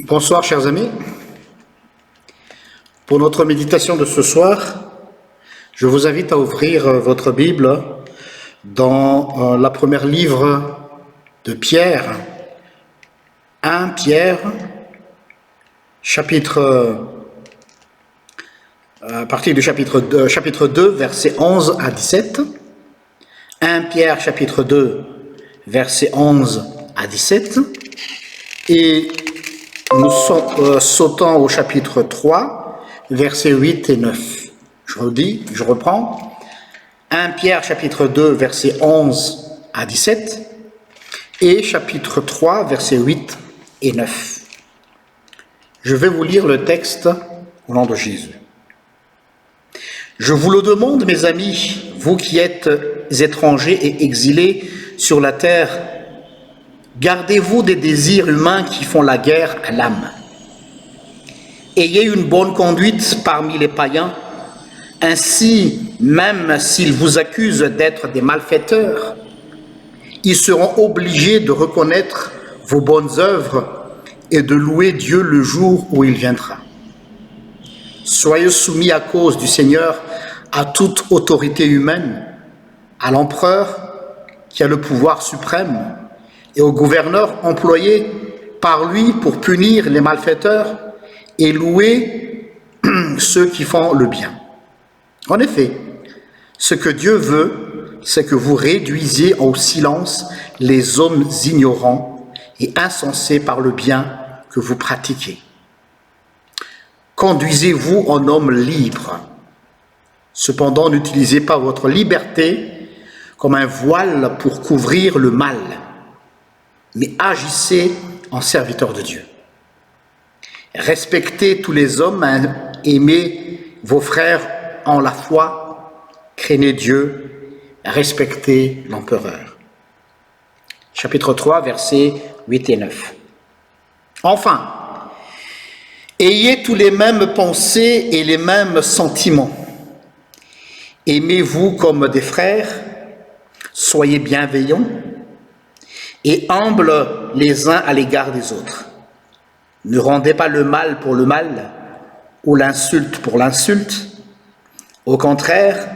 Bonsoir chers amis. Pour notre méditation de ce soir, je vous invite à ouvrir votre Bible dans la première livre de Pierre, 1 Pierre, à partir du chapitre 2, versets 11 à 17. 1 Pierre, chapitre 2, versets 11 à 17. Et nous sautons au chapitre 3, versets 8 et 9. Je reprends. 1 Pierre, chapitre 2, versets 11 à 17. Et chapitre 3, versets 8 et 9. Je vais vous lire le texte au nom de Jésus. Je vous le demande, mes amis, vous qui êtes étrangers et exilés sur la terre, gardez-vous des désirs humains qui font la guerre à l'âme. Ayez une bonne conduite parmi les païens, ainsi, même s'ils vous accusent d'être des malfaiteurs, ils seront obligés de reconnaître vos bonnes œuvres et de louer Dieu le jour où il viendra. Soyez soumis à cause du Seigneur à toute autorité humaine, à l'empereur qui a le pouvoir suprême et au gouverneur employé par lui pour punir les malfaiteurs et louer ceux qui font le bien. En effet, ce que Dieu veut, c'est que vous réduisiez au silence les hommes ignorants et insensés par le bien que vous pratiquez. Conduisez-vous en homme libre. Cependant, n'utilisez pas votre liberté comme un voile pour couvrir le mal, mais agissez en serviteur de Dieu. Respectez tous les hommes, aimez vos frères en la foi, craignez Dieu, respectez l'empereur. Chapitre 3, versets 8 et 9. Enfin, ayez tous les mêmes pensées et les mêmes sentiments. Aimez-vous comme des frères, soyez bienveillants et humbles les uns à l'égard des autres. Ne rendez pas le mal pour le mal ou l'insulte pour l'insulte. Au contraire,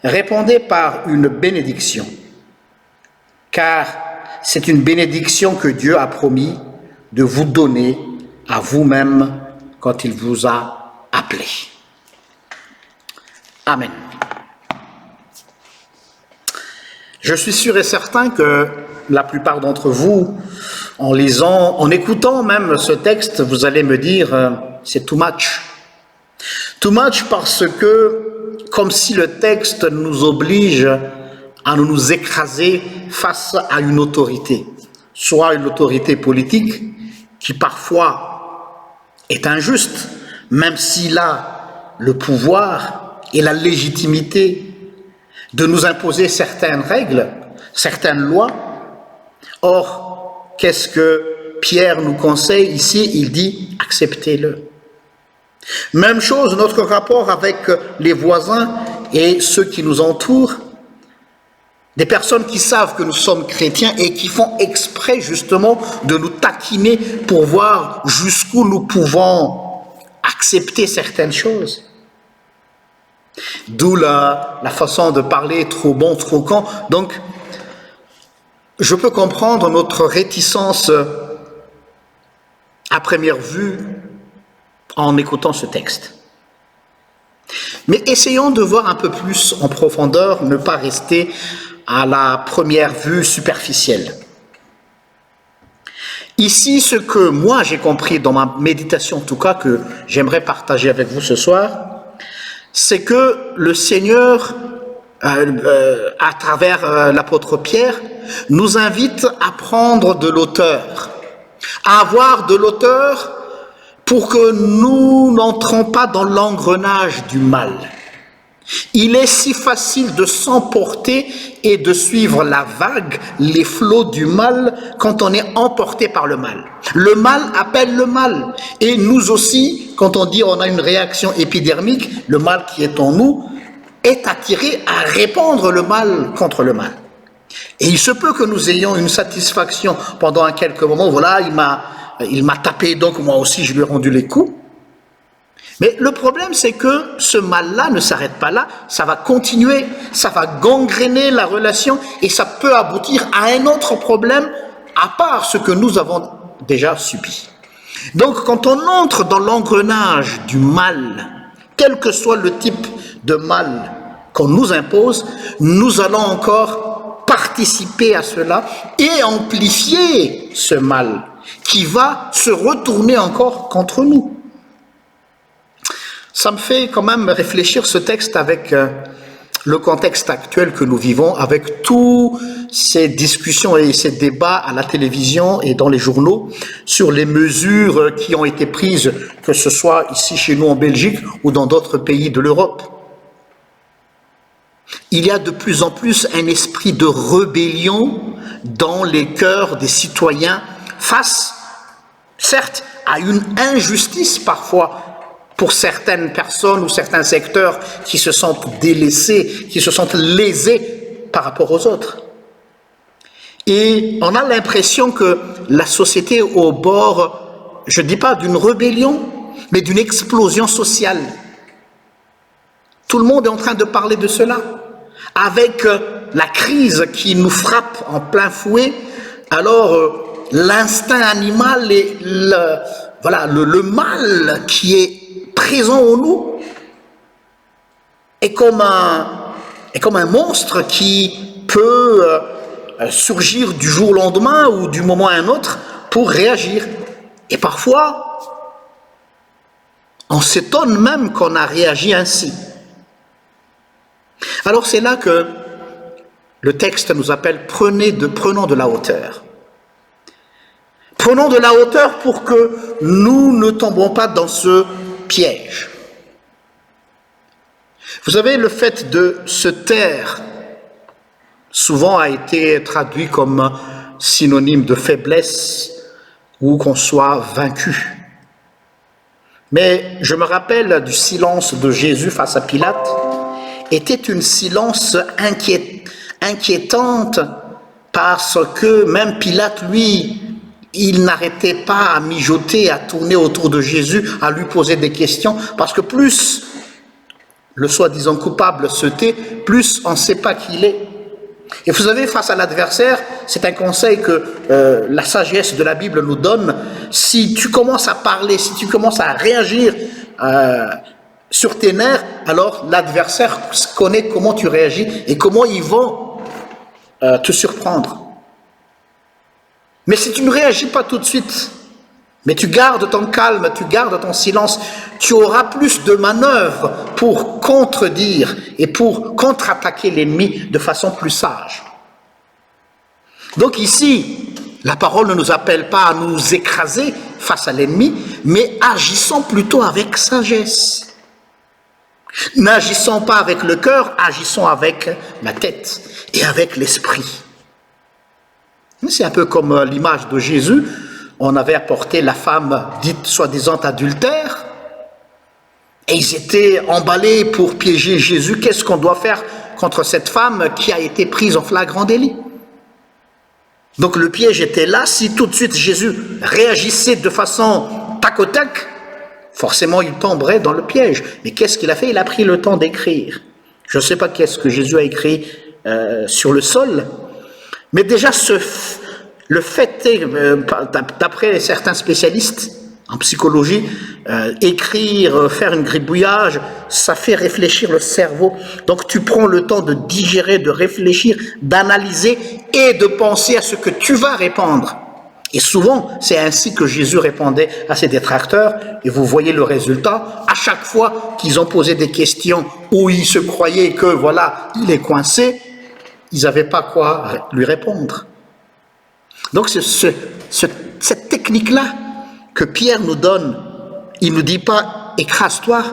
répondez par une bénédiction, car c'est une bénédiction que Dieu a promis de vous donner à vous-même quand il vous a appelé. Amen. Je suis sûr et certain que la plupart d'entre vous, en lisant, en écoutant même ce texte, vous allez me dire c'est too much. Too much parce que, comme si le texte nous oblige à nous écraser face à une autorité, soit une autorité politique qui parfois est injuste, même s'il a le pouvoir et la légitimité de nous imposer certaines règles, certaines lois. Or, qu'est-ce que Pierre nous conseille ici? Il dit, acceptez-le. Même chose, notre rapport avec les voisins et ceux qui nous entourent, des personnes qui savent que nous sommes chrétiens et qui font exprès justement de nous taquiner pour voir jusqu'où nous pouvons accepter certaines choses. D'où la façon de parler trop bon, trop quand. Donc, je peux comprendre notre réticence à première vue en écoutant ce texte. Mais essayons de voir un peu plus en profondeur, ne pas rester à la première vue superficielle. Ici, ce que moi j'ai compris dans ma méditation, en tout cas, que j'aimerais partager avec vous ce soir, c'est que le Seigneur, à travers l'apôtre Pierre, nous invite à prendre de l'auteur, à avoir de l'auteur pour que nous n'entrons pas dans l'engrenage du mal. Il est si facile de s'emporter et de suivre la vague, les flots du mal quand on est emporté par le mal. Le mal appelle le mal. Et nous aussi, quand on dit on a une réaction épidermique, le mal qui est en nous est attiré à répandre le mal contre le mal. Et il se peut que nous ayons une satisfaction pendant quelques moments. Voilà, il m'a il m'a tapé, donc moi aussi je lui ai rendu les coups. Mais le problème, c'est que ce mal-là ne s'arrête pas là, ça va continuer, ça va gangréner la relation et ça peut aboutir à un autre problème à part ce que nous avons déjà subi. Donc, quand on entre dans l'engrenage du mal, quel que soit le type de mal qu'on nous impose, nous allons encore participer à cela et amplifier ce mal qui va se retourner encore contre nous. Ça me fait quand même réfléchir ce texte avec le contexte actuel que nous vivons, avec tous ces discussions et ces débats à la télévision et dans les journaux sur les mesures qui ont été prises, que ce soit ici chez nous en Belgique ou dans d'autres pays de l'Europe. Il y a de plus en plus un esprit de rébellion dans les cœurs des citoyens face, certes, à une injustice parfois, pour certaines personnes ou certains secteurs qui se sentent délaissés, qui se sentent lésés par rapport aux autres. Et on a l'impression que la société est au bord, je ne dis pas d'une rébellion, mais d'une explosion sociale. Tout le monde est en train de parler de cela. Avec la crise qui nous frappe en plein fouet, alors l'instinct animal et le mal qui est présent en nous est comme un monstre qui peut surgir du jour au lendemain ou du moment à un autre pour réagir. Et parfois, on s'étonne même qu'on a réagi ainsi. Alors c'est là que le texte nous appelle « prenons de la hauteur ». Prenons de la hauteur pour que nous ne tombons pas dans ce piège. Vous savez, le fait de se taire souvent a été traduit comme synonyme de faiblesse ou qu'on soit vaincu. Mais je me rappelle du silence de Jésus face à Pilate, était une silence inquiétante parce que même Pilate, lui, il n'arrêtait pas à mijoter, à tourner autour de Jésus, à lui poser des questions, parce que plus le soi-disant coupable se tait, plus on ne sait pas qui il est. Et vous savez, face à l'adversaire, c'est un conseil que la sagesse de la Bible nous donne. Si tu commences à parler, si tu commences à réagir sur tes nerfs, alors l'adversaire connaît comment tu réagis et comment ils vont te surprendre. Mais si tu ne réagis pas tout de suite, mais tu gardes ton calme, tu gardes ton silence, tu auras plus de manœuvres pour contredire et pour contre-attaquer l'ennemi de façon plus sage. Donc ici, la parole ne nous appelle pas à nous écraser face à l'ennemi, mais agissons plutôt avec sagesse. N'agissons pas avec le cœur, agissons avec la tête et avec l'esprit. C'est un peu comme l'image de Jésus. On avait apporté la femme dite soi-disant adultère et ils étaient emballés pour piéger Jésus. Qu'est-ce qu'on doit faire contre cette femme qui a été prise en flagrant délit? Donc le piège était là. Si tout de suite Jésus réagissait de façon tac au tac, forcément il tomberait dans le piège. Mais qu'est-ce qu'il a fait? Il a pris le temps d'écrire. Je ne sais pas qu'est-ce que Jésus a écrit sur le sol. Mais déjà, le fait est, d'après certains spécialistes en psychologie, écrire, faire une gribouillage, ça fait réfléchir le cerveau. Donc tu prends le temps de digérer, de réfléchir, d'analyser et de penser à ce que tu vas répondre. Et souvent, c'est ainsi que Jésus répondait à ses détracteurs. Et vous voyez le résultat. À chaque fois qu'ils ont posé des questions où ils se croyaient que, voilà, il est coincé, ils n'avaient pas quoi lui répondre. Donc c'est cette technique-là que Pierre nous donne. Il ne nous dit pas « écrase-toi »,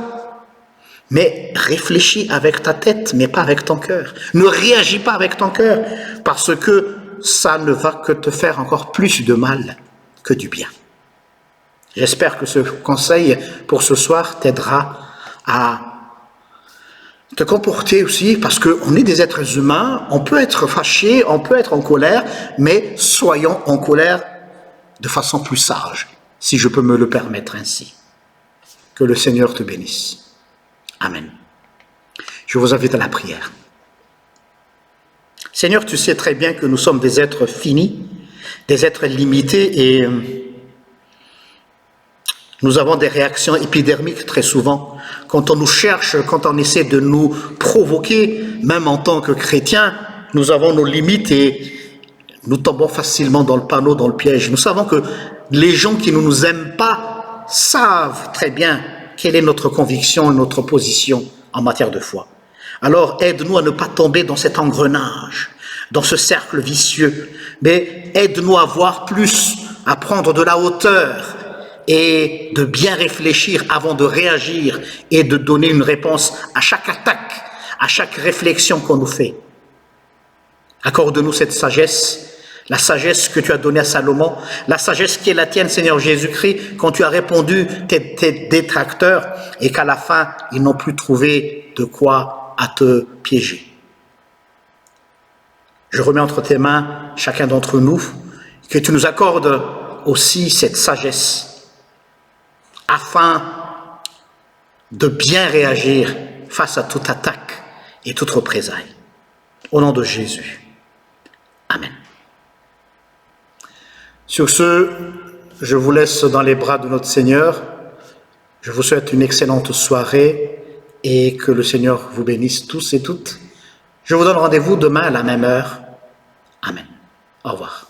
mais réfléchis avec ta tête, mais pas avec ton cœur. Ne réagis pas avec ton cœur, parce que ça ne va que te faire encore plus de mal que du bien. J'espère que ce conseil pour ce soir t'aidera à te comporter aussi, parce qu'on est des êtres humains, on peut être fâché, on peut être en colère, mais soyons en colère de façon plus sage. si je peux me le permettre ainsi. Que le Seigneur te bénisse. Amen. Je vous invite à la prière. Seigneur, tu sais très bien que nous sommes des êtres finis, des êtres limités et nous avons des réactions épidermiques très souvent. Quand on nous cherche, quand on essaie de nous provoquer, même en tant que chrétiens, nous avons nos limites et nous tombons facilement dans le panneau, dans le piège. Nous savons que les gens qui ne nous aiment pas savent très bien quelle est notre conviction et notre position en matière de foi. Alors aide-nous à ne pas tomber dans cet engrenage, dans ce cercle vicieux, mais aide-nous à voir plus, à prendre de la hauteur et de bien réfléchir avant de réagir et de donner une réponse à chaque attaque, à chaque réflexion qu'on nous fait. Accorde-nous cette sagesse, la sagesse que tu as donnée à Salomon, la sagesse qui est la tienne, Seigneur Jésus-Christ, quand tu as répondu tes détracteurs et qu'à la fin, ils n'ont plus trouvé de quoi à te piéger. Je remets entre tes mains chacun d'entre nous, que tu nous accordes aussi cette sagesse afin de bien réagir face à toute attaque et toute représaille. Au nom de Jésus. Amen. Sur ce, je vous laisse dans les bras de notre Seigneur. Je vous souhaite une excellente soirée et que le Seigneur vous bénisse tous et toutes. Je vous donne rendez-vous demain à la même heure. Amen. Au revoir.